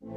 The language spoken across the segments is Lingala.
Je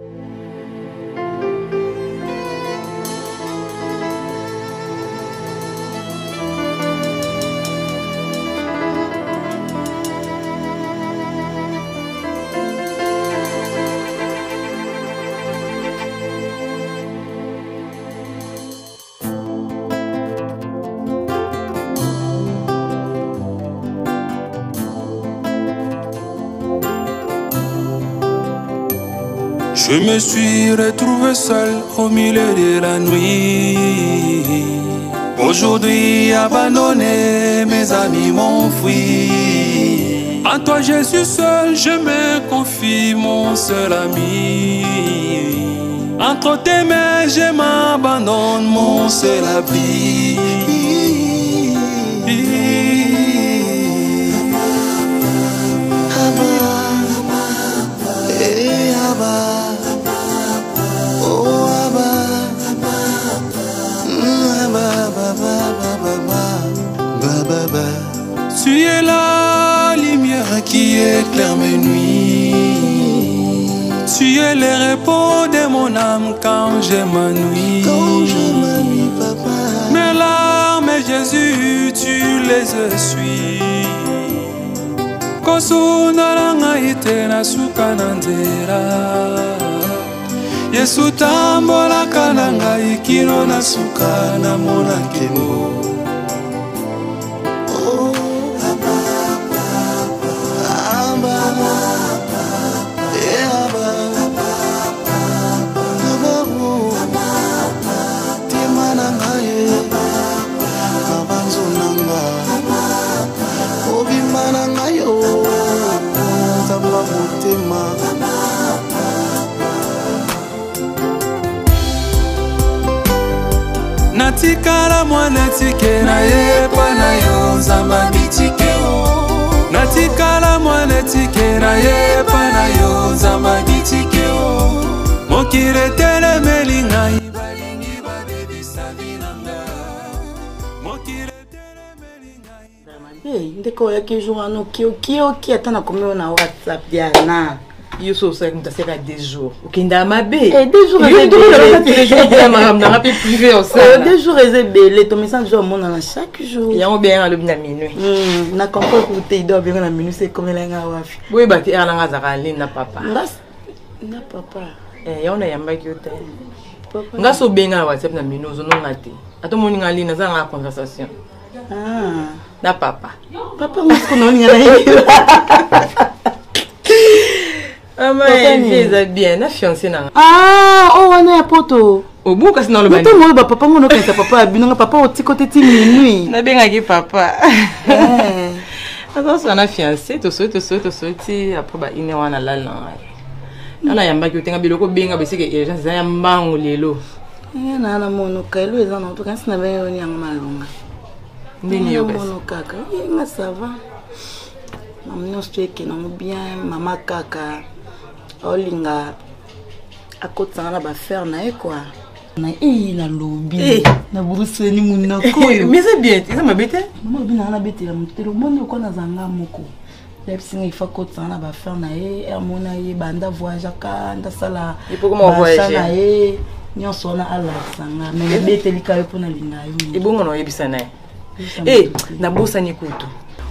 me suis retrouvé seul au milieu de la nuit. Aujourd'hui abandonné, mes amis m'ont fui. En toi je suis seul, je me confie, mon seul ami. Entre tes mains je m'abandonne, mon seul abri. Tu es la lumière qui éclaire mes nuits. Tu es le repos de mon âme quand je m'ennuie. Mes larmes, Jésus, tu les essuies. Kosuna langa itena suka na nzela. Yesu tambola kananga ikino na suka na mona kemo. Natikala mwana tike na yepa na yo zamba bitike o. Natikala mwana tike na yepa na yo zamba bitike o. Mokire tele melinga ibalingi babebisa binanga. Mokire tele melinga ibalingi. Ndeko ya kijua no kio atana komeo na WhatsApp diana. Yo so ça comme ça c'est 2 jours. Okinda mabe. 2 jours les jours ma rapide privé au ça. 2 jours ezebele to message jo mona na chaque jour. Ya on bien à l'obna minuit. Na comprends que tu dois bien na minuit c'est comme la nga wafi. Oui ba ti ala nga zaka na papa. Na papa. Ya on yamba ki hotel. Papa. Nga so benga WhatsApp na minuit zo no ngati. Ato moni nga lina za nga conversation. Na papa. Papa ngo no ni na. Ah mais c'est bien, na fiancé na. Oh on a poto. Au bout kasi na lo bani. Toto mo ba papa ngono kanisa papa abinonga papa oti côté ti minuit. Na benga ki papa. Attends, on a fiancé, to so ti après ba ine wana la na. Na yamba ki utenga biloko benga bese ke urgence za yamba ngolelo. Na mono kailo eza na to kanisa na benga ni yang malunga. Ndini yo mono kaka. Nga ça va. Maman que non bien maman kaka olinga akotanga na ba faire na quoi na na lobby na buruse ni munna koyo mais c'est bien ça m'a bête maman bina na bête la mutelo monde ko na zanga moko lepsinga ifa kotanga na ba faire na mona banda voyage ka nda sala il faut comment voyager na nyonso na ala sanga mais bête likayo pona linga yo ibongo no yebisa na na bosa ni kutu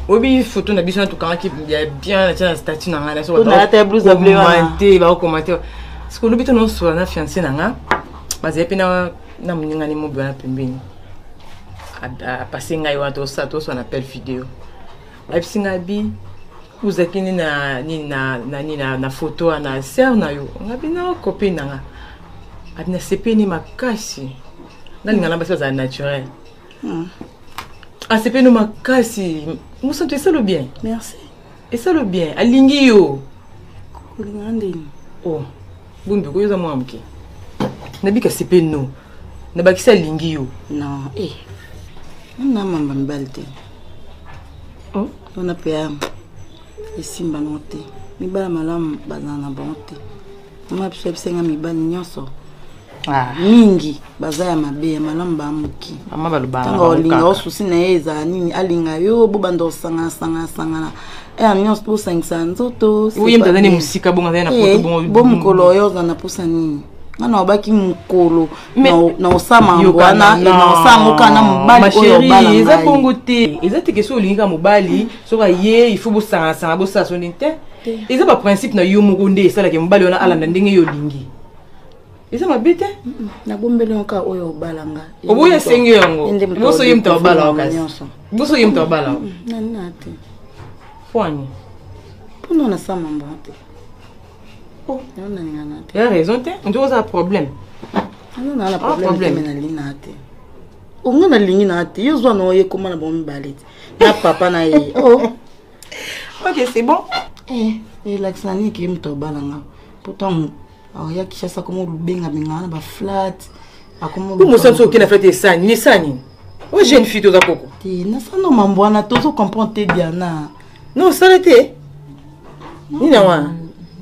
obi photo na biso en tout cas qui bien la statut na ngana so ba ta blouse bleu commenter ba commenter ce que lobito non so na fiancé na nga baze pina na muninga ni mobo na pembeni a passer ngai wa to ça to so na appel vidéo la bisinga bi uzakini na photo na sœur na yo ngabi na copine na nga adina sepeni makasi na ngana ba ça naturel ah c'est pas nous makasi nous sentons ça le bien merci et ça le bien alingi yo kulingandeni oh bumbi ko yoza mwamke nabika c'est pas nous nabakisa alingi yo non na mamba mbalite oh on a payé isimba note mibala malamu bazana bonte mama psepsenga mibali nyonso mingi baza ya mabe malamu ba muki mama balobanga tanga olinga osusi na eza nini alinga yo bobanda osanga sanga nyonso posangisa nzoto oui mtazani musika bonga na poto bo mokolo oyo ozana posa nini ngana obaki mokolo na osama mbwana na osama kana mobali oyo bala eza bongo te eza te keso olinga mobali soka ye il faut bosanga bosa so ninte eza ba principe na yo moko nde esala ke mobali ona alanda ndenge yo lingi eza mabite na bombele oka oyo obalanga oboya sengi yango boso yimta obala okasi boso yimta obala nana te Fouani. Pour nous, on a ça, maman. Oh, il a raison, on doit avoir un problème. On a un problème. On a ligne na te. Yo zo na comment na bon ballet. Na papa na ye. Oh. OK, c'est bon. Et l'accent qui me to balanga. Pourtant, il y a qui ça comme lubenga benga ba flat. Comment vous sentez que na fait ça ni ça ni. O jeune fille to za koko. Ti na ça no mambwana to zo comprendre te Diana. Non, ça l'était. Ni na wa.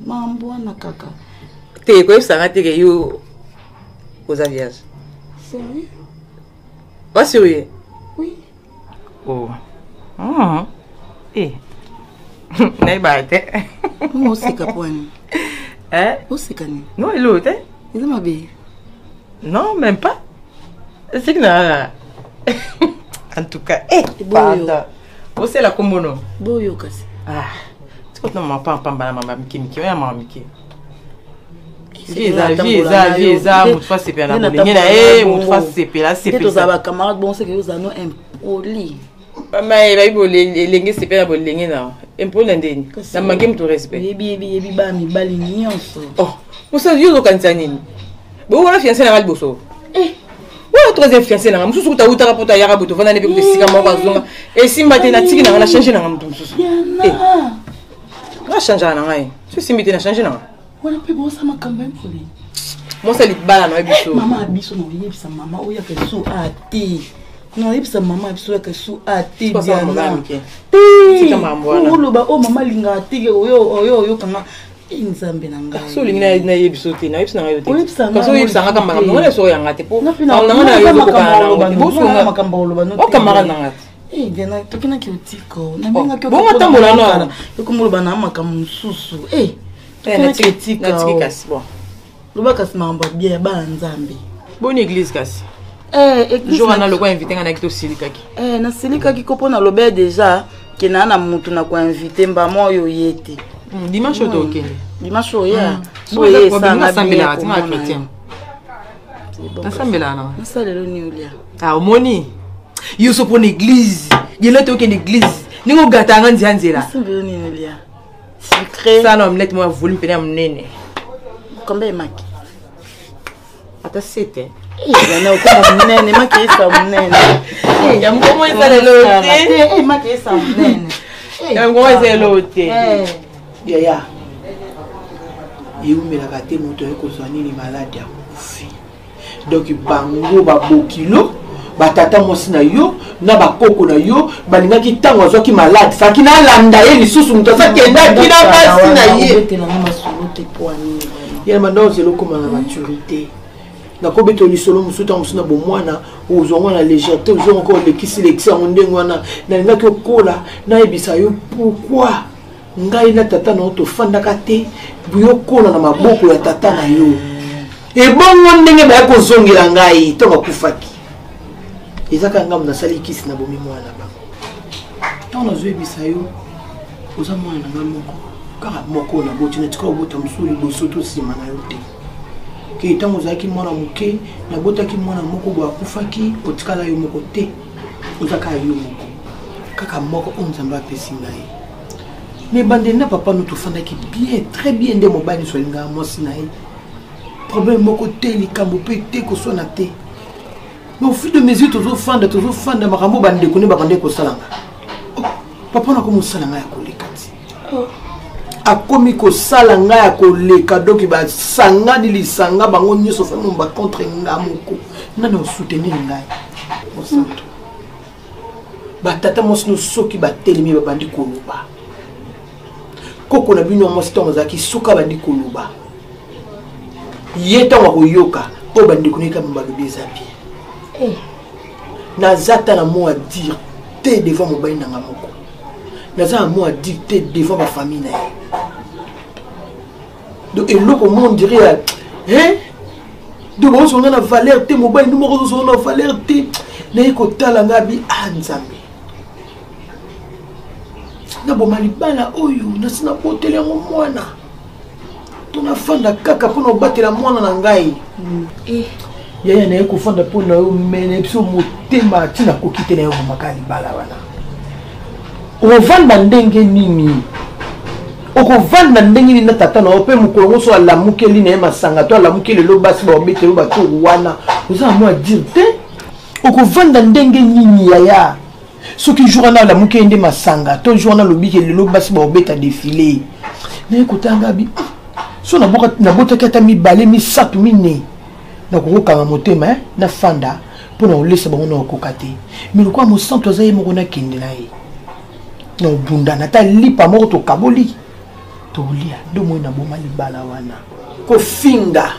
Mambwana kaka. Te ko ça raté que yo aux aviages. Sérieux? Pas sérieux? Oui. Oh. Ah. Eh. N'est pas te. Moi aussi kapwani. Hein? Aussi kani. Non, il l'autre. Il m'a bien. Non, même pas. C'est que na. En tout cas, pardon. C'est la commono. Boyo kasi. Ah. Tu connais maman pas maman miki ya maman miki. Vieza mutu fa sepe na bolingi na mutu fa sepe la sepe. Te tozaba camarade bon c'est que vous ano impoli. Mama ba ibo lengi sepe na bolingi na. Impoli ndeni. Na mangi mutu respect. Yebi ba mi bali nyonso. Oh, musa yo kanisa nini? Bo wala fiancé na balboso. Ouais, troisième fiancé na mususu kutafuta rapota ya raboto vana nepe kusika moko azonga. Et simba te na tiki na changer na mutu mususu. Na changer na ngai. Tu simba te na changer na. Wala pe bo sama kamba impoli. Moi ça libala na biso. Mama abiso no yebisa mama oya ke so ati. No yebisa mama abiso ke so ati Diana. Tika mambwana. Oloba o mama linga ati oyo kanga. Nzambe na ngai. So linga na yebiso te na yebisa na yo te. Parce que yebisa nga kamba ngona so ya ngate po. Na yo ko kana no. Boso nga makamba oloba no. O kamara na ngate. Diana tokina ki otiko. Na benga ki otiko. Bonga tambola no. Yo ko moloba na makamba mususu. Na tiki kasi bon. Loba kasi mamba bien ba Nzambe. Bonne église kasi. Église. Jour na loko invité nga na kito silikaki. Na silikaki ko pona lobe déjà ke na mutu na ko invité mba moyo yete. Dimanche to okende. Dimanche ya. So ye sanga sambela atima chrétien. Na sambela na. Na salelo ni ulia. Ah omoni. Yo so pona église. Yele to okende église. Ningo gata nga nzianzela. Sambelo ni ulia. Secret. Ça non let moi volume pena mnene. Combien est maki? Ata 7. Yana ko mnene maki isa mnene. Ya mkomo isa lelote. Maki isa mnene. Ya mkomo isa lelote. Yaya. Yumela kate moto eko zani ni malade ya kufi. Donc bango ba bokilo batata mosi na yo na bakoko na yo balingaki tango azoki malade faki na landa ye lisusu muto sakenda kina basi na ye. Ya manda ozelo koma na maturité. Na kobeto lisolo musuta musuna bo mwana ozonga na légèreté ozonga encore le kisi l'excès ndengo wana na ngaki okola na ebisa yo pourquoi ngai na tata na to fandaka te buyo kola na maboko ya tata na yo e bongo ndenge ba ko zongela ngai to bakufaki ezaka ngam na sali kisi na bomi mwana ba to na zo ebisa yo oza mwana na ngai moko kaka moko na boti na tika obota musuli boso to sima na yo te ke tango zaki mwana muke na botaki mwana moko bo akufaki otikala yo moko te ozaka yo moko kaka moko onzamba pesi ngai. Mais bandena papa nous te fandaki bien très bien de mobali so linga mosi na ye. Problème moko te likambo pe te ko sona te. Mais au fil de mesure toujours fanda makambo bande ko ne ba bande ko salanga. Papa na ko musalanga ya kolekati. Akomi ko salanga ya koleka donc ba sanga di lisanga bango nyoso fa nomba contre ngamoko. Nana o soutenir ngai. Au centre. Ba tata mosi no soki ba telemi ba bande ko loba. Koko na bino mo stongo zaki suka bandi koluba yeta wa koyoka Oh, bandi connaît comme Bagbi Zabi. Nazata na mot à dire, t'es devant mon bain dans ma moko. Nazata mot à dire, t'es devant ma famille. Donc, et l'autre monde dirait, hein? Donc, on a la valeur, t'es mon bain, nous on a la valeur, t'es. N'est qu'au talangabi anzambi. Na bo malibala oyo na sina potele ya mwana tona fanda kaka pona batela mwana na ngai yaya na yeko fanda pona yo mene biso motema tina kokite na yo makali bala wana o vanda ndenge nini oko vanda ndenge nini na tata na ope mukolo so ala mukeli na masanga to ala mukeli lo basi ba obetelo ba to wana oza mo dire te oko vanda ndenge nini yaya ce qui joue na la mukende masanga ton journal lobi ke le basi ba obeta défilé na kotanga bi so na bota kata mi balé mi satu mine na ko kanga motema na fanda pona o lesa bango na kokate mais quoi mo santo azaye mo na kende na ye no bunda na ta lipa mo to kaboli to lia do mo na boma libala wana ko finga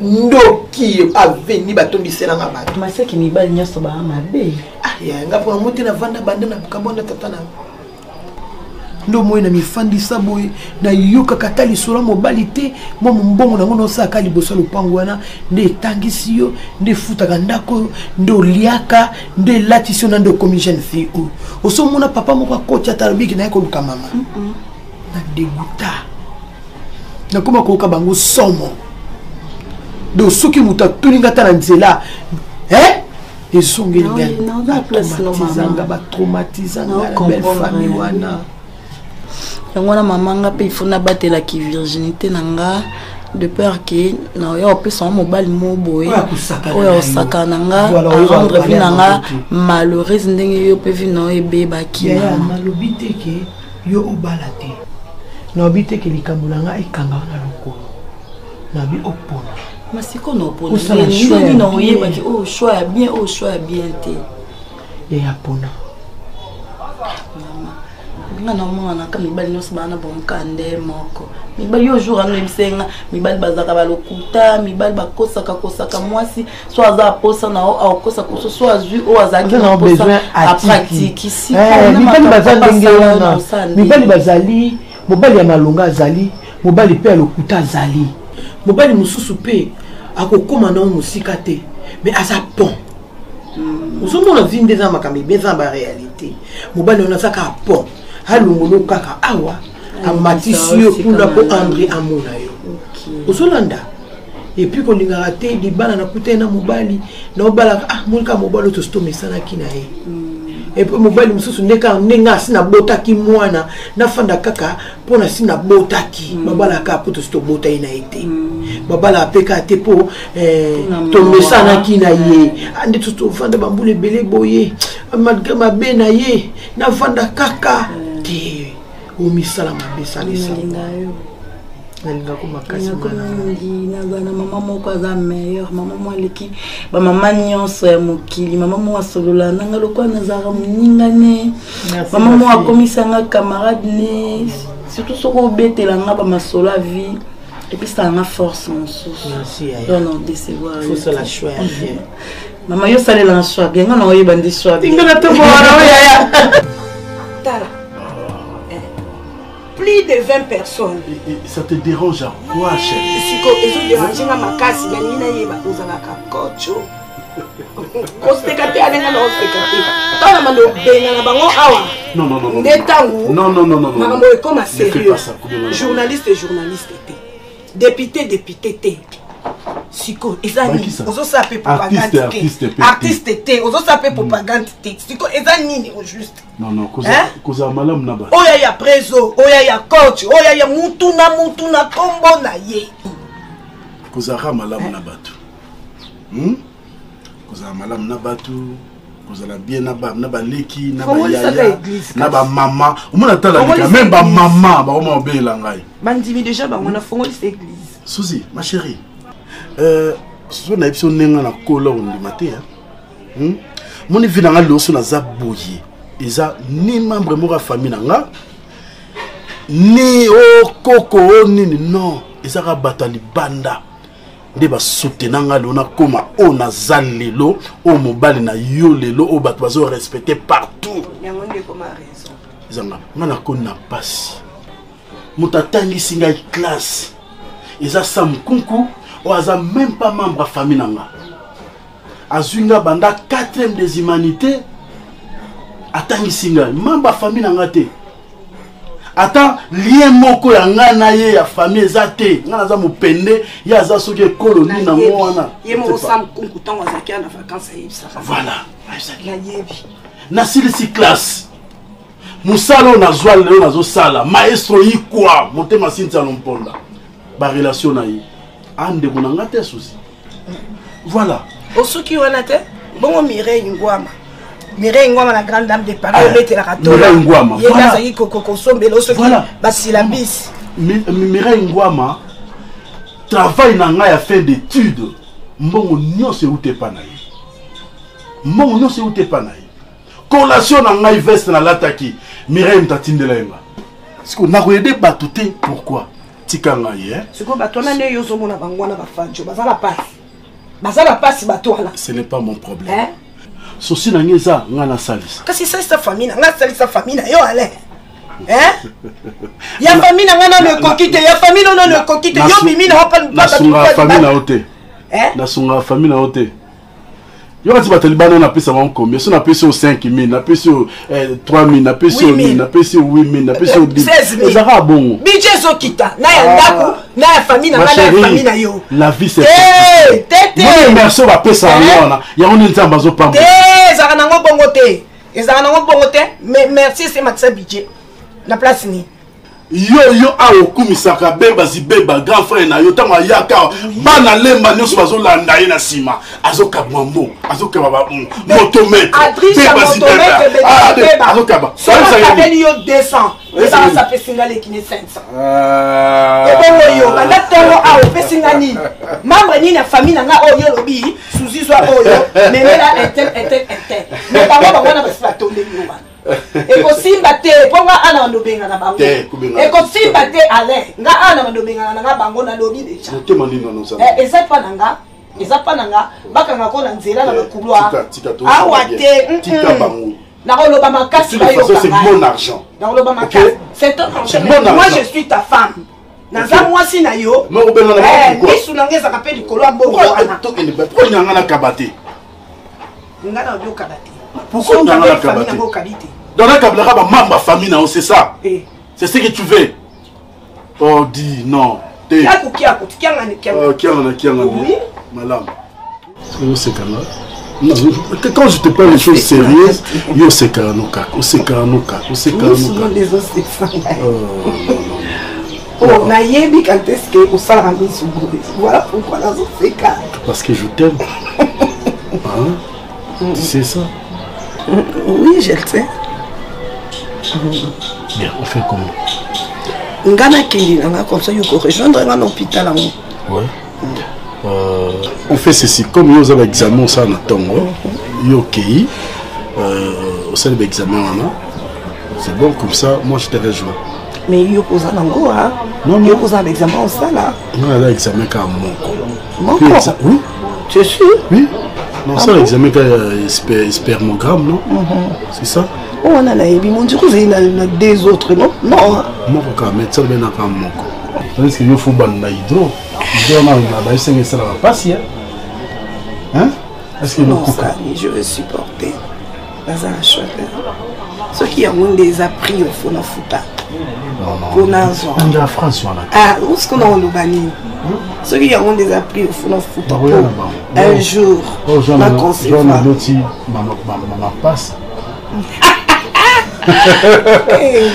ndoki aveni batondi selanga bato maseki mibali nyoso ba mabe ya ngapo mote na vanda banda na kabonda tatana ndo moyo na mifandi saboy na yoka katali sura mobali te mo mbongo na ngono saka liboso lupango wana nde tangisi yo nde futaka ndako ndo liaka nde latisio na ndo comme jeune fille oso mona papa moko akocha tarabiki na yeko luka mama na deguta na koma ko bango somo do soki muta tuninga tana nzela et songe traumatisanga la belle famille wana ngona mamanga pe ifuna batela ki virginité nanga de peur que na yo pe son mobile moboye oya osaka nanga rendre vie nanga malheureuse ndenge yo pe vie no ebe baki ya malobi te ke yo obalate no bite ke likambulanga ikanga na lokolo na bi opona masiko no pona ni no yeba ki oh choix bien te ya pona ngana mwana ka mibali nyonso bana bomkande moko mibali yo jour anga bisenga mibali bazaka balokuta mibali bakosaka mwasi so aza posa na o akosa koso so azui o azaki na posa a pratique ici mibali bazandenge wana mibali bazali mobali ya malonga azali mobali pe lokuta azali mobali mususu pe akokoma na musika te mais aza pont osomona vinde za makambi beza ba réalité mobali on azaka pont halungolo kaka awa amatisio kula ko André amona yo osolanda et puis ko lingara te di bana na kutena mobali na obala mulka mobali to sto mesana kinae et puis mobali mususu ndeka nenga sina botaki mwana na fanda kaka pona sina botaki mabala ka poto sto bota ina ete babala peka te po to mesana kinaye ande to fanda bambule bele boye ma bena ye na fanda kaka te o misala mabesa lisa nalinga ko makasi na bana mama moko aza meilleur mama mo leki ba mama nyonso ya mokili mama mo asolola nanga lokwa nazara muningane mama mo akomisanga camarade ne surtout soko betela nga ba masolo a vie et puis ça a force mon souci non décevoir faut se la choix bien mama yo sale la choix bien ngana oyeba ndi choix bien ngana to bora ya tala plus de 20 personnes. Ça te dérange à quoi, chef? Si tu déranges ma makasi, il y a une yeba ozalaka kocho. Ostekate alenga na ostekate. Tala mando benga na bango awa. Non. Ndetangu. Non. Makambo e comme sérieux. Journaliste té. Député té. Siko ezani ozo sape propagande artiste té ozo sape propagande té siko ezani au juste non koza malam na ba oya ya preso oya ya coach oya ya mutuna kombo na ye koza malam na batu koza malam na batu koza la bien na ba leki na ba yaya na ba mama omona tala même ba mama ba oma obela ngai bandimi déjà ba mona fongoli cette église Suzy ma chérie so na episode nenga na kola on di matin moni vina nga loso na za boye eza ni membre mo ka famille nga ni o koko nini non eza ka batali banda nde basoutenir nga lelo nakoma oyo naza lelo oyo mobali na yo lelo oyo bato bazorespecte partout ezanga nga nakoni na pasi moto atangisi ngai classe eza sa mokunku oyo aza même pas membre ya famille na nga azwi nga banda 4e des humanités atangisi ngai membre ya famille na nga te ata lien moko ya nga na ye ya famille eza te nga naza mopende ye aza soki ekolo nini na ngo wana voilà nasilisi classe mosala oyo nazwa lelo nazosala maestro yikwa motema sintia lomponda barelation na ye andeko na nga te susi voilà osoki wana te bongo Mireille Ngwama la grande dame de Paris la Mireille Ngwama voilà basilabisi Mireille Ngwama travail na nga ya fin d'étude mbongo nyonso euti epa na ye mbongo nyonso euti epa na ye collation na ngai veste nalataki Mireille mtatindela ye nga siko nakoyede bato te pourquoi tika ngai siko bato wana nde yo ozomona bango wana bafanjo bazala pasi bato wana ce n'est pas mon problème sosi na ngai eza nga nasalisa kasi salisa famille na nga salisa famille na yo ale ya famille na nga nano ekoki te ya famille nano ekoki te yo bimi na nasunga famille na yo te nasunga famille na yo te yo kati bato libana napesa bango combien so napesi yo 5000 napesi yo 3000 napesi yo 1000 napesi yo 8000 napesi yo 10 ezaka bongo budget ezokita na ya ndako na ya famille na nga na ya famille na yo la vie c'est tete merci bapesa yango wana yango nde nzambe azopamba ezaka nango bongo te mais merci c'est matisa budget na place ni yo awo kumisaka beba zibeba grand frère na yo tango ayaka bana lemba nyonso bazolanda ye na nsima azokaba mbo azokaba motomètre beba zibeba azokaba sabeli yo 200 ezala sapesinga lekine 500 ebongo yo banda tongo awo pesinga nini membre nini ya famille na nga oyo lobi suzi zwa oyo memela intel mais bango wana basi batondeli yo bana ekosimba te po nga ana bandobenga na bango ekosimba te ale nga ana bandobenga na nga bango na lobi deja eza pa na nga bakanga ko na nzela na bakulwa awa te nakoloba makasi bayokanga nakoloba makasi c'est un enchaînement moi je suis ta femme naza mwasi na yo misu na nga ezaka mpe likolo ya mbongo wana nyanga na kabate nga na obiyokabate pourquoi nyanga na kabate dans la cabla ba mamba famille na c'est ça c'est ce que tu veux oh dis non te madame quand je te parle de choses sérieuses yo c'est kanoka oh nayebi quand est-ce que osala misu voilà pourquoi nazo feka parce que je t'aime c'est ça oui je le sais. Bien, on fait comment? Ngana Kili, comme ça, il faut rejoindre un hôpital. Ouais. On fait ceci, comme nous avons l'examen, ça on attend. Ok. On sait l'examen, c'est bon comme ça, moi je te rejoins. Mais il y a un ango, hein? Non, il y a un examen, ça là. Non, il y a l'examen quand mon oui. Tu es sûr? Oui. Non, ça l'examen quand spermogramme, non? C'est ça? Oh, on a mon Dieu, il y a des autres, non? Non. Moi, quand même, ça bien encore mon corps. Parce qu'il faut banner hydro. Hydro, on a essayé ça va passer. Hein? Est-ce que non, ça, je vais supporter. Dans un choix. Ceux qui ont des appris au fond de fouta. Non, non. En France, on a. Ah, où est-ce qu'on a le banni? Ceux qui ont des appris au fond de fouta. Un jour, ma conséquence. Ma passe.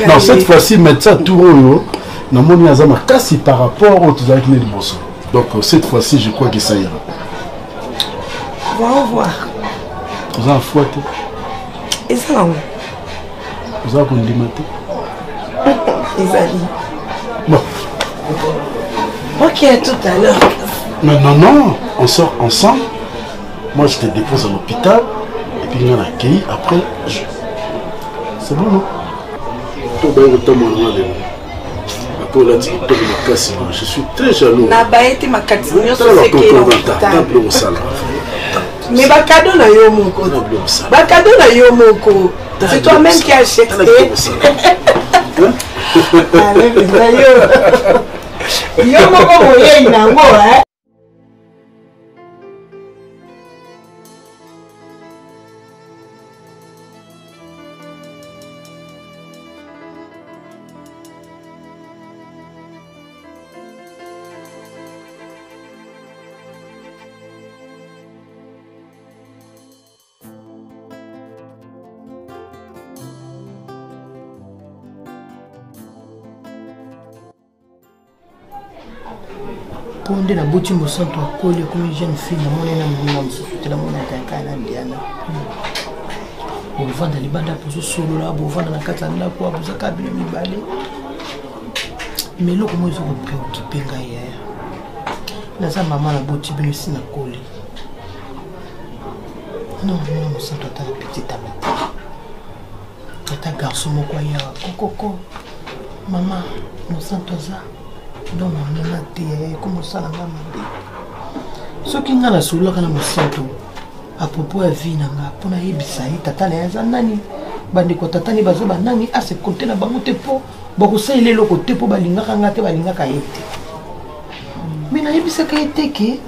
Non, cette fois-ci, médecin Touro, nous avons cassé par rapport aux autres avec les bossons. Donc, cette fois-ci, je crois que ça ira. On va voir. Vous avez fouetté. Et ça, là, vous avez condimité. Les amis. Bon. Ok, tout à l'heure. Non, on sort ensemble. Moi, je te dépose à l'hôpital. Et puis, on a accueilli. Après, c'est bon, non? Lokola TikTok makasi, je suis très jaloux. Na baete makati nyonso table au salon. Mais bakado na yo moko. Bakado na yo moko. C'est toi-même qui as acheté. Allez, yo moko moye inango hein. Ponde na boti mosanto akoli comme une jeune fille na mona na mona msusuti na mona kaka na Diana. Bo vanda libanda pozo solo la bo vanda na kata na ko abuzaka bino mibale. Mais loko mo zo ko préoccupé ngai ya. Na za mama na boti bino sina koli. Non mona mosanto ta petite amie. Ta garçon moko ya kokoko. Mama mosanto za non non te comme ça la maman ce qui ngana solo kana mosanto à propos ya vie nanga pona yebisa tata na ya nani bandi ko tata ni bazo banani a se compter na bango te po bako saile loko te po balingaka ngate balingaka yete mais na yebisa ka yeteke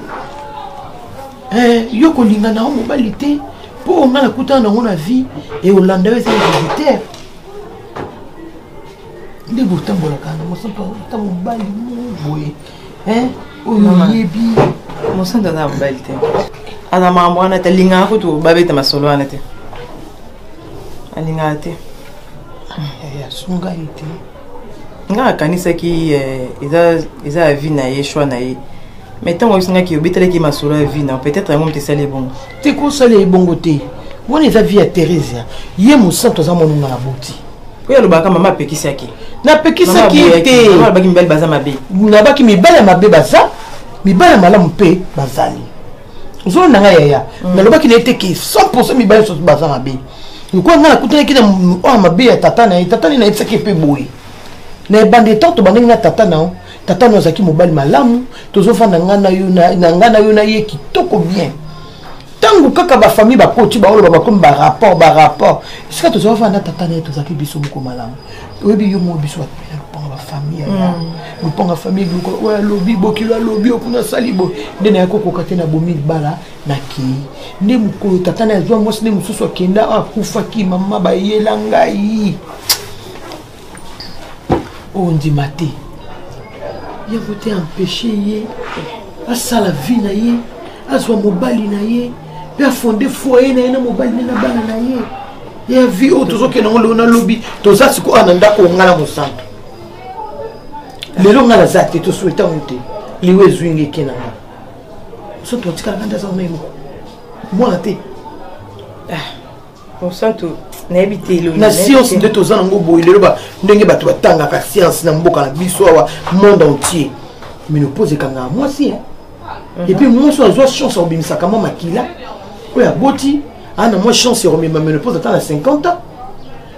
yo ko linga na mobali te po ngana kutana na ngona vie et Hollande c'est visitaire de botambola kana mosanto ta mobali boye oyebi mosanto na mobali te ana mambo ana te linga ko to babeta masolo ana te alinga te ya sunga ite nga kanisa ki eza vie na ye choix na ye mais tant que ki obitele ki masolo vie na peut-être ngom te sale bon te ko sale bongo te wona eza vie ya Thérèse ye mosanto za monunga na boti oya lobaka mama pekisi yake na pekisa ki te mama baki mibali baza mabe na baki mibali mabe baza mibali malamu pe bazali zo nanga yaya na lobaki na te ki 100% mibali so baza mabe ko ngana kutana ki na mabe ya tata na yetsa ki pe boy na bande tanto bandenga na tata na zaki mobali malamu tozo fanda ngana yo na ye kitoko bien tangu kaka ba famille ba koti ba oloba comme ba rapport sika to zo fanda tata na to zaki biso moko malamu oyebi yo mo biso ba famille ya mo ponga famille ko wa lobi bokilo lobi okuna salibo ndena yako ko katena bomil bala na ki nde mko tata na zo mo sine mususu akenda akufa ki mama ba yela ngai on dit maté ya voté empêcher ye a sala vie na ye azwa mobali na ye ya fondé foyer na ye na mobali na bana na ye ya vie auto ke na ngolo na lobby to za siko ananda ko ngala mosanto lelo ngala zate to souhaita monter liwe zwingi kenanga so to tikala kanda za memo moi te mosanto na habité lo na science de to za ngo boy lelo ba ndenge bato batanga ka science na mboka na biso wa monde entier mais nous pose kanga moi si et puis moi so azwa chance obimisa kama makila oya boti ana moi chance de remettre ma ménopause à 50 ans.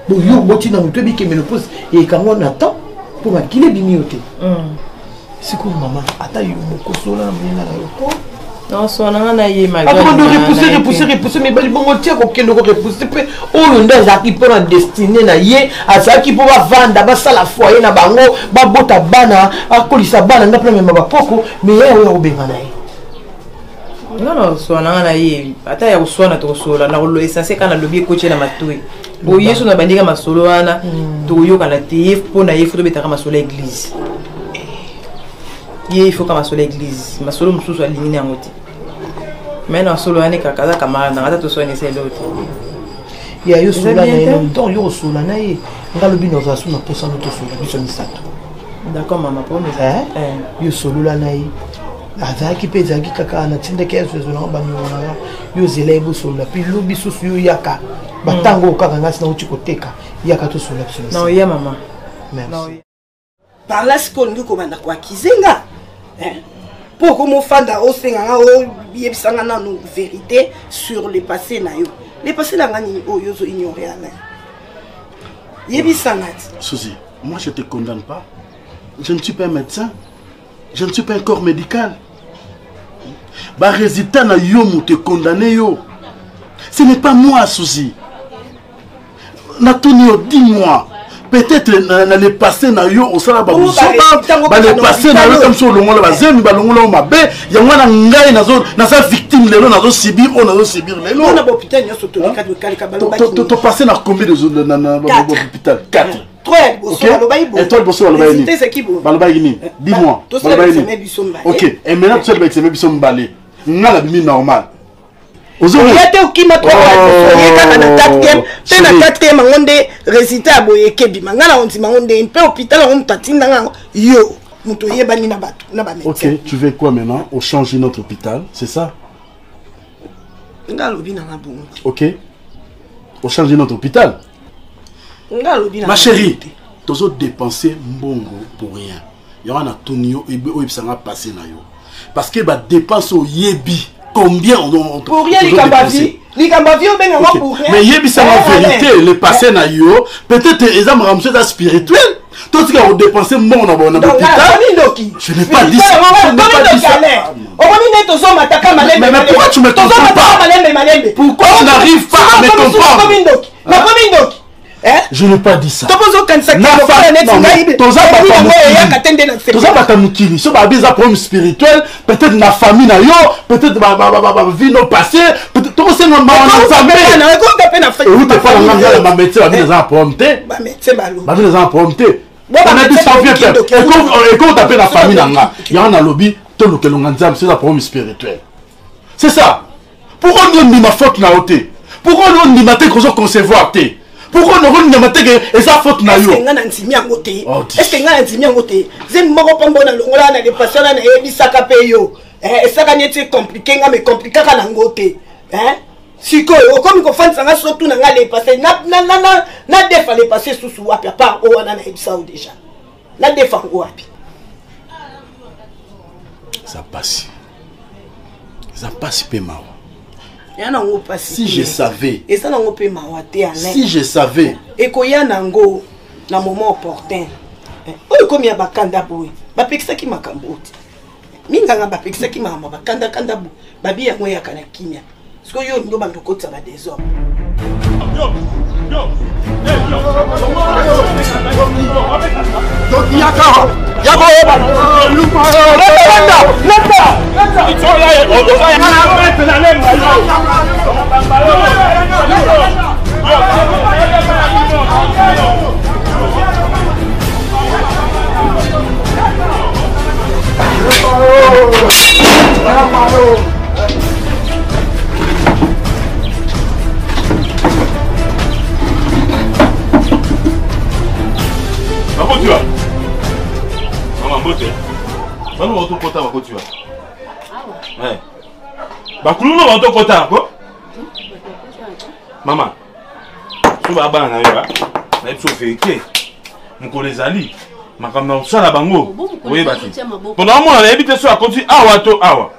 Bon yo boti na muto bi ke ménopause et quand on attend pour ma kile bimioté. C'est quoi maman? Ata yo moko sola na mena na yo. Non so na ye ma grande. Après de repousser mais bali bongo tia ko kendo ko repousser pe o nda za ki pour destiné na ye asa ki pour va vendre ba sala foyer na bango ba bota bana akolisa bana na premier ma ba poko mais yo obenga na ye. Non, soit na ye ata ya uswana to sola na lo essentiel kana lobi coacher na matui bo yesu na bandika masolo wana to yo kana te pona ye foto betaka masolo église ye faut kama masolo église masolo mususu alingi na ngoti mais na solo ane kaka kama na ata to soigner c'est l'autre ya yo sola na donc yo sola na ye ngalobi no za suna posa no to sola biso misato d'accord maman promis yo solo na ye azaki pe zaki kaka na tinda keso zo na banyona yo zele bo sola puis lobi susu yo yaka batango kaka ngasi na uchi koteka yaka to sola biso non ya maman merci par là ce qu'on dit comme na kwa kizenga pour comme fanda o senga o yebisanga na no vérité sur le passé na yo le passé na ngani o yo zo ignorer ana yebisanga Suzy, moi je te condamne pas. Je ne suis pas un médecin. Je ne suis pas un corps médical. Bah, résultat, na yo te condamné yo. Ce n'est pas moi, souci. Natonio, dis-moi. Peut-être les passés na yo au sala ba les passés na yo comme sur le monde ba zemi ba longola ma be ya mwana ngai na za victime lelo na zo subir lelo on a hôpital yo soto le cadre kalika balo ba to passé na combien de jours na hôpital 4 et toi bosso balo ba ni balo ba ni dis-moi balo ba ni OK et maintenant tu sais avec ces biso mbalé ngala bimi normal oyate okima 3 oyeka na 4e pe na 4e mangonde résultat boyeke bima ngana onti mangonde pe hôpital on tatinda nga yo muto yebani na bato na ba médecin. OK, tu veux quoi maintenant? On change notre hôpital, c'est ça? Ngalo bina na bongo. OK. On change notre hôpital. Ngalo bina. Ma chérie, tozo dépenser mbongo pour rien. Yana tonio ebe oyebsanga passer na yo. Parce que ba dépense au yebi. Combien on pour rien les cambavi au ben pour rien. Mais yebi ça en vérité le passé na yo peut-être les âmes ramsés à spirituel. Toi tu as dépensé mon na bon hôpital. Je n'ai pas dit ça. Mais pourquoi tu me comprends pas? Pourquoi tu n'arrives pas à me comprendre? Je n'ai pas dit ça. Problème spirituel, peut-être la famille, peut-être ma vie non passée, peut-être tout ça non c'est ça. Pourquoi nous n'y ma faute na ôté? Pourquoi nous n'y ma tête concevoir té? Pourquoi nous n'y ma tête et ça faute na yo? Est-ce que ngana ndimi ngoté? Zem moko pambo na longola na dépassé na ebisaka pe yo. Ça gagné c'est compliqué nga me compliqué kana ngoté. Siko comme ko fan sanga surtout na nga les passer na defa les passer sous wapi pa o wana na ebisa o déjà. Na defa wapi. Ça passe. Ça passe pe mawa. Si je savais. Et ça n'a pas si je savais. Et qu'il y a un moment opportun. Comme il y a un kanda boy. Bapekisa ki makamboti. Minga bapekisa ki mama kanda kanda bu. Babi ya ngoya kana kimia. Parce que yo ndo bando kotsa ba désordre. Yo. Maman, tu vas bana yo, na tu fais que mon les ali, ma comme na sala bango. Oui bati. Pendant moi na habite so akonti awa to awa.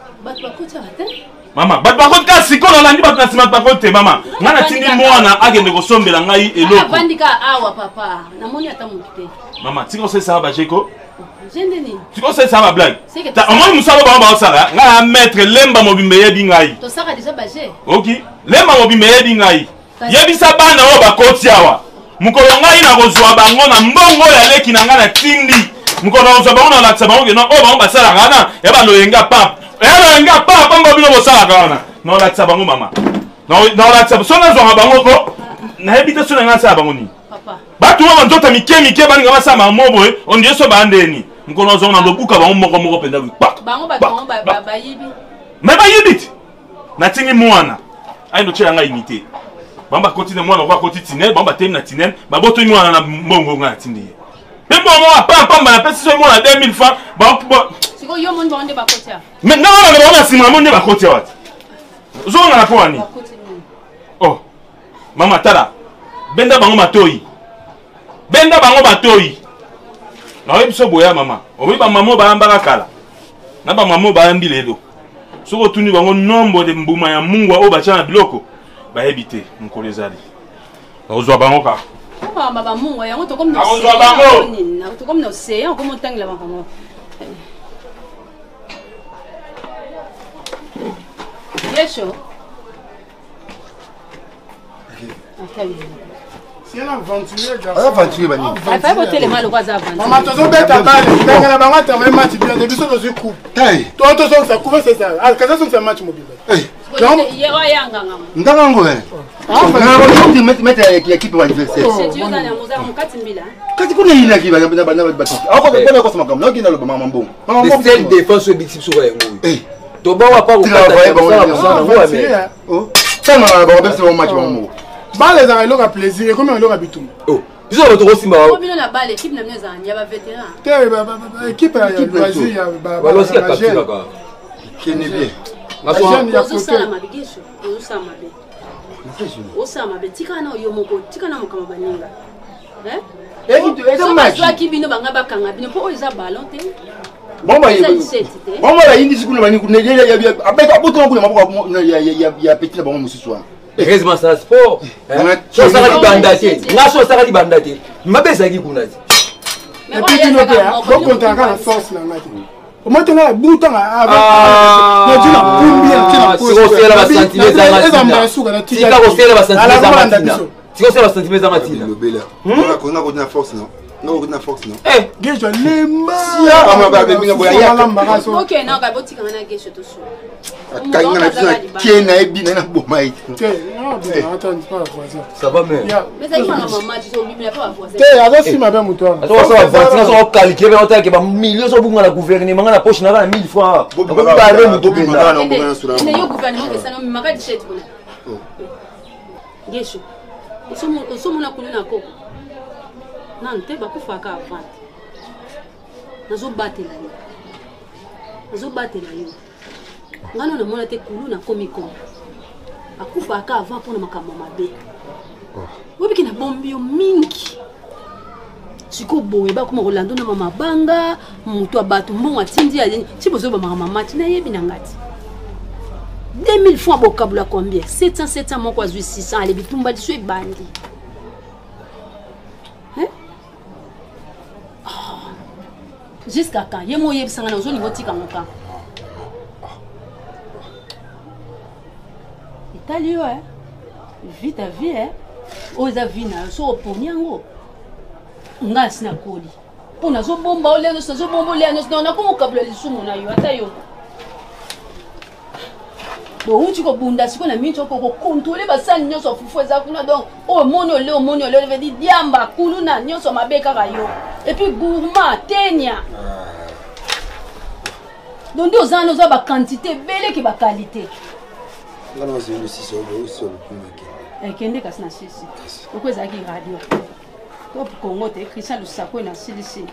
Maman, bat ba kotka siko na landi bat na sima ba kote maman. Ngana tindi mwana agende ko sombela ngai eloko. Bandika awa papa, na moni ata mukite. Maman, tiko se ça ba jeko. Tu sais ça va blague. Au moins nous savons pas ça là. Nga mettre lemba mobimbe yebi ngai. To saka déjà bagé. OK. Lemba mobimbe yebi ngai. Yebi sa bana o ba koti awa. Mukolo ngai na kozwa bango na mbongo ya leki na nga na tindi. Mukolo kozwa bango na latsa bango no o bango basala ngana. Ya ba loyenga pap. Ya loyenga pap bango bino bosala ngana. No latsa bango mama. No latsa so na zo bango ko. Na hebita so na ngasa bango ni. Papa. Batu wa nzota mike bani ngaba sa mamobo on die so bandeni. Nkono zo na ndobuka ba moko penda pa bango ba yibi mais ba yibit na tingi mwana ai ndo changa imité bamba continue mwana kwa koti tinel bamba tem na tinel ba boto mwana na mbongo nga tindi même bon moi pam na pesi so mwana 2000 francs ba siko yo monde ba onde ba kotia mais na ba sima monde ba kotia wat zo na kwa ni oh mama tala benda bango matoi na biso boya mama obi ba mama ba ambaka kala na ba mama ba ambilelo soko tuni bango nombo de mbuma ya mungwa o ba chana biloko ba ebite nkolezali ozwa bango ka Ah, baba mungu yango to comme no océan comme tang la bango. Yesho. C'est un aventurier, garçon. Aventurier, bani. Ah, pas botter les mal au hasard. Maman, tu as bête balle. Tu as la banque, tu as un match bien. Depuis ça, tu as coupe. Toi, tu as ça couvert, c'est ça. Ah, quand ça, c'est un match mobile. Ndangango eh. Ah, mettre l'équipe au adversaire. C'est Dieu dans la moza mon katimbila. Kati kuna ina ki ba bati. Ah, ko bona ko sama kam. No kina lo mama mbo. Le seul défense au big sur yango. To ba wa pa ko travailler ba oh. Ça m'a ba ba c'est match mamo. Ba les a leur plaisir et comment leur habitum. Oh. Biso ba to simba. Ko bino na ba l'équipe na mneza ya ba vétéran. Te ba équipe ya loisir ya ba. Ba losi ya capture ka. Kene bien. Osala mabigesho, osala mabe. Osala mabe tika na yo moko, tika na mokama baninga. Eza match. Soit ki bino banga bakanga bino po eza ballon te. Bomba la indi sikuna bani kuna ya abeka buto kuna maboko ya petit la bango mususu wana. Heureusement ça sport. So saka di bandate. Ngaso saka di bandate. Mabeza ki kuna ti. Mais petit no pea, ko konta kana force na ngati. Comment tu as bouton avec ça va même. Mais ça y est, maman, tu sais, oublie pas voisin. Tu ma belle mouton. La gouvernement la poche na 1000 fois. Siko boye ba kuma Rolando na mama banga mutu abatu mbongo atindi ya ti bozo ba mama tina yebi na ngati 2000 francs bokabula combien 700 moko azwi 600 ale bitumba diso ebandi jusqu'à quand yemo yebisanga na ozoni botika ngoka Italie vite à vie oza vina so oponiango nga sina koli pona zo bomba oleno so bomba oleno so na ko kabla lisumu na yo ata yo bo uti ko bunda siko na mincho ko contrôler basani nyoso fufu eza kuna donc o moni ole veut dire diamba kuluna nyoso mabeka ka yo et puis gourmand tenya donc deux ans nous a ba quantité belle ki ba qualité là non c'est une 6 euros sur le plus kende kasina sisi okweza ki radio Top Congo te Christian Lusako na silisi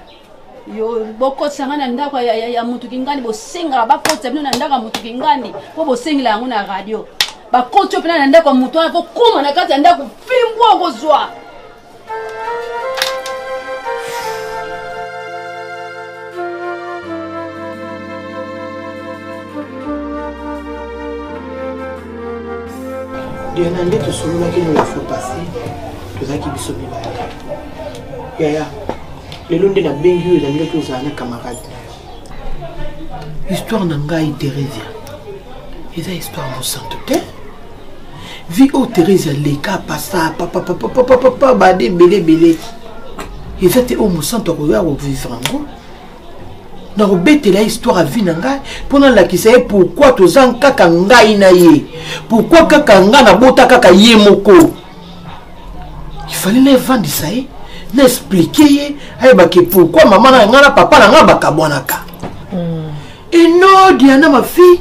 yo boko sangana ndako ya mutu kingani bo senga ba kotse bino na ndaka mutu kingani po bo sengila yango na radio ba kotse pena na ndako mutu ko kuma na kati ya ndako fimbwa ko zwa Diana ndete solo qui nous la faut passer tout ça qui bisomi ba Yaya, les longs de la bengue, les amis que vous camarade. Histoire d'Angaï Thérèse. Et ça, histoire de santé. Vie au Thérèse, les cas, papa, badé, belé. Et ça, t'es au Moussanto, au vivre. Dans le bête, la histoire à vie n'angaï. Pendant la qui sait pourquoi tous en kakangaï naïe. Pourquoi kakanga na bota kakaye moko. Il fallait les vendre ça. N'expliquer pourquoi maman na papa na ngaba bonaka. Et non Diana ma fille,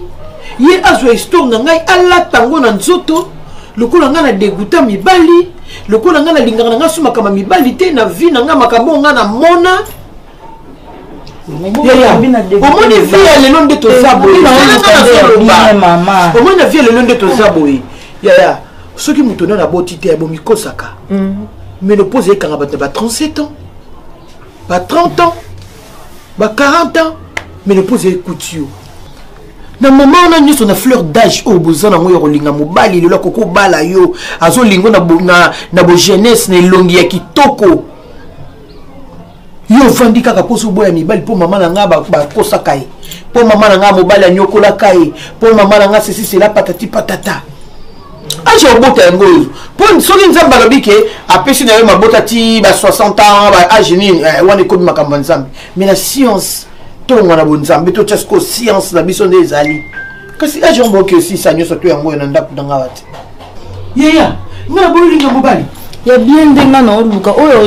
ye azo histoire na ngai ala tango na nzoto, lokola nga na dégoûta mibali, lokola nga na lingana nga suma kama mibali te na vie na nga makambo nga na mona. Omoni vie le nom de tozabo. Omoni vie le nom de tozabo. Yaya, ceux qui me tournent la botité à bomikosaka. Mais le pose est quand on a 37 ans, pas 30 ans, pas 40 ans, mais le pose est couture. na moment on a nyonso na fleur d'âge au bozana ngo yolinga mobali lelo koko bala yo azo lingo na bo jeunesse na longi ya kitoko yo vandi kaka poso boya mibali po mama na nga ba kosa kai po mama na nga mobali anyokola kai po mama na nga ceci c'est la patati patata aje obota ngo po soki nzamba lobike apesi na yo mabota ti ba 60 ans ba age ni wana ko makambo nzambe mais la science tonga na bonzambe to chasko science na biso nde ezali kasi age on boke aussi ça nyoso to yango na ndaku danga wati yeya ngana bolinga mobali ya bien ndenga na oluka oyo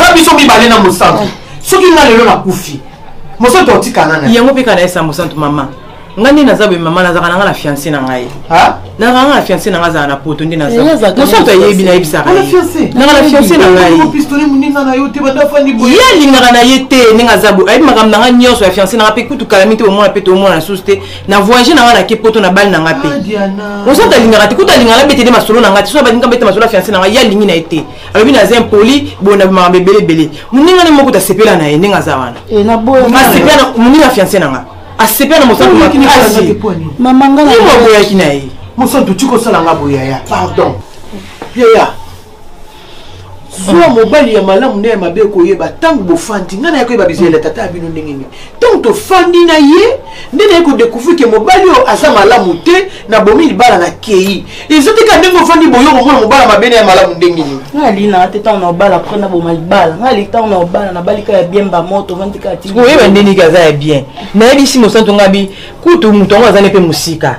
ya biso bibale na mosantu soki nga lelo nakufi mosantu otikana na yango mpe kana esa mosantu mama ngani naza be mama nazaka nanga na fiancé na ngai nazaka na fiancé na ngai za na poto ndi naza mosantu ayebi na yebisaka nanga na fiancé na ngai ya lingaka na ye te ndenge aza boye ayebi makambo nanga nyonso ya fiancé nanga mpe kutu kalami te omona mpe toomona na susu te na voyage nanga nake poto na bali nanga mpe mosantu alingaka te kutu alingaka na bete nde masolo na ngai te so balinga bete masolo ya fiancé na ngai ya alingi na ye te alobi naza impoli boye na makambo ebelebele moninga ne moko tasepela na ye ndenge aza wana asepela moninga fiancé na ngai asepela na mosantu mama nga na boyaki na ye mosantu tikosala nga boyaya pardon yaya zwa mobali ya malamu nde ya mabe koyeba ntango bofandi nga na ye koyeba biso ya tata ya bino ndenge nini ntango tofandi na ye nde na ye kodécouvrir ke mobali oyo aza malamu te na bomi libala na kei ezotika ndenge ofandi boyo komona mobala mabe na ya malamu ndenge nini nga alina te ntango na obala apres na boma libala nga ali ntango na obala na balika ya bien bamoto vandi kaka ti oyeba ndeni kaza ya bien nayebisi mosantu nga bi kutu moto yango azali mpe mosika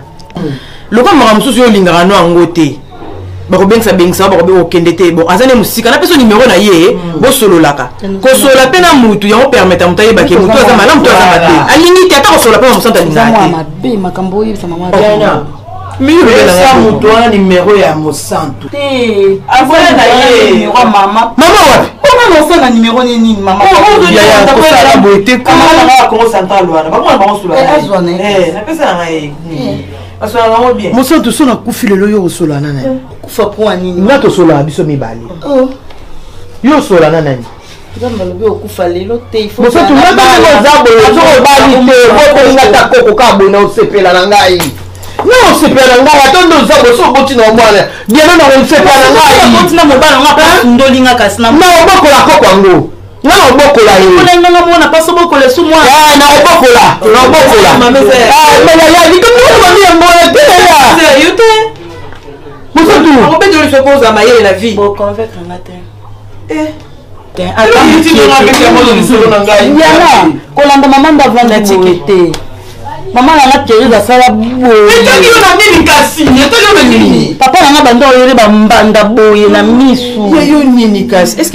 lokola makambo mosusu oyo olingaka no yango te bakobengisa bakokende te bon aza ne mosika na peso nimero na ye bosololaka kosolola mpe na mutu yango permeta moto ayebake motu aza malamu to azanga te alingi te ata kosolola mpe mosantu alingaka te makambo oyebisa mama esa moto wana nimero ya mosantu avoya na ye mama wapi mpona osanga nimero nini kosala boye te kongo central wana bamona bangosolapesa nanga ye mosantu so nakufi lelo yo osolana na ye kufa mpoa nini nga tosolana biso mibale yo osolana nani balobi okufa lelo te mosantu ngaaza boye ozobali te bokolinga ta koko ka boye na osepela na ngai nga osepela na ngai ata nde oza boso oboti na omwana bieno na osepela na ngai na mobala nga pasundolinga kasi na obokola koko yango nga obokola ye nga mona paso bokola esu mwana na obokola kolanda mama ndavanda te mama nanga Thérèse asala papa nanga banda oyere bambanda boye na misu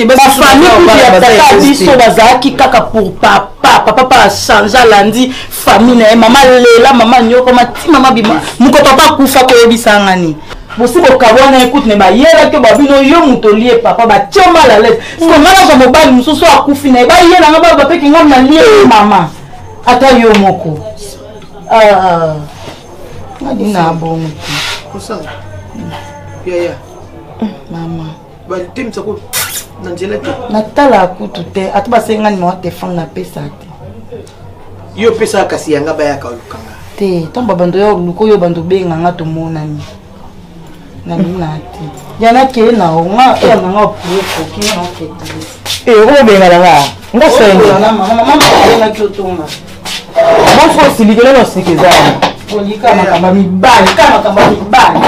bafamille ya tata biso bazalaki kaka pour papa achange alandi famille na ye mama lela mama nyokoma ti mama bima mokoto papa akufa koyebisa ngani bosi bokabwana ekute ne bayelaki babino yo moto lie papa batie mal à l'aise parce que nga nazwa mobali mosusu akufi na ye bayelanga bapeki nga na lie mama ata yo moko ngadina bongo kosanga yaya mama batemisa ko na nzela te natala kutu te ata basenga nimero telefone napesa te yo pesa kasi yanga bayaka olukanga te ntango babando ya oluka oyo bando benganga tomonani nalina te yana kee na onga nanga opuokoki obengalanga ngasengaaki otonga bafosilikele nosikeza olika makambo ya mibali ka makambo ya mibali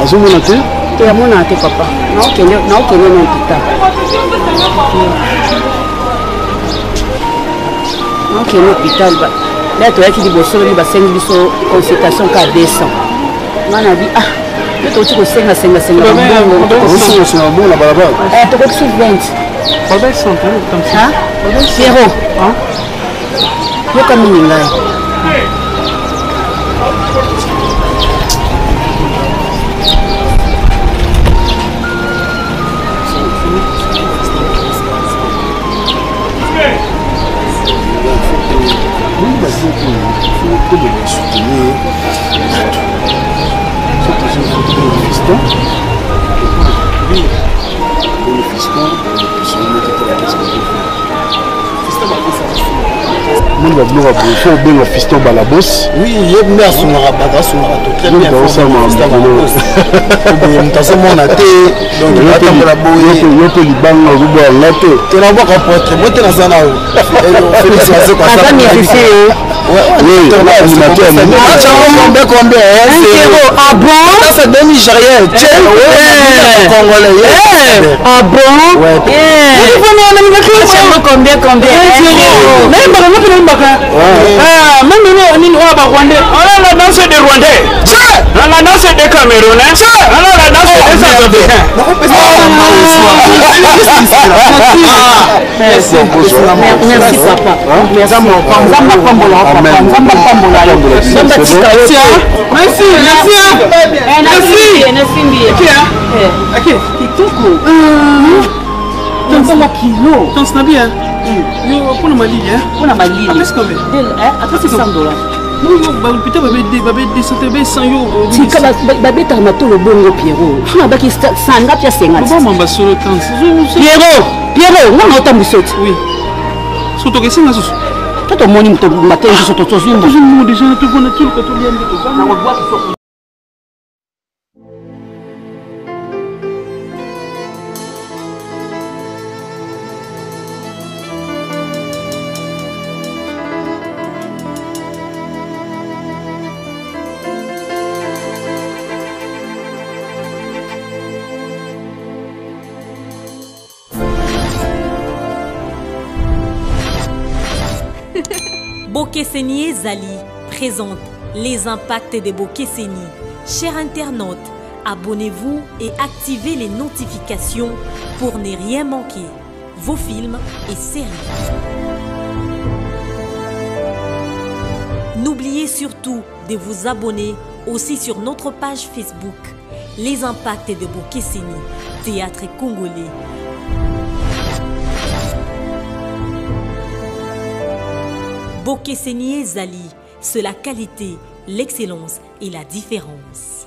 azomona te yamona te papa naokende na hôpital naokende hôpital la toyaki liboso lobi basengi biso consultation ka 200 nga na bi nde toti kosengasengasenga bongo na balabala tokokisi 20 Robert Centre, comme ça. Pierrot. Yo comme il est. Mon va vouloir faut bien fiston balabos. Oui, il est bien sur la bagarre sur la tout très bien. Ça m'a mon athée, donc il va tomber la bouille. Yo to libanga rubo lato. Tu n'as pas rapporté, moi tu n'as pas félicitations comme ça. Oui, animateur. Combien ah bon? Ça c'est des Nigériens. Congolais. Ah bon? Ouais. Combien? Même nous, on a la danse des Rwandais, on a la danse des Camerounais, on a la danse des Africains. Merci papa. Bokeseni et Zali présente les impacts de Bokeseni. Chers internautes, abonnez-vous et activez les notifications pour ne rien manquer. Vos films et séries. N'oubliez surtout de vous abonner aussi sur notre page Facebook. Les impacts de Bokeseni, théâtre congolais. Bokeseni et Zali, c'est la qualité, l'excellence et la différence.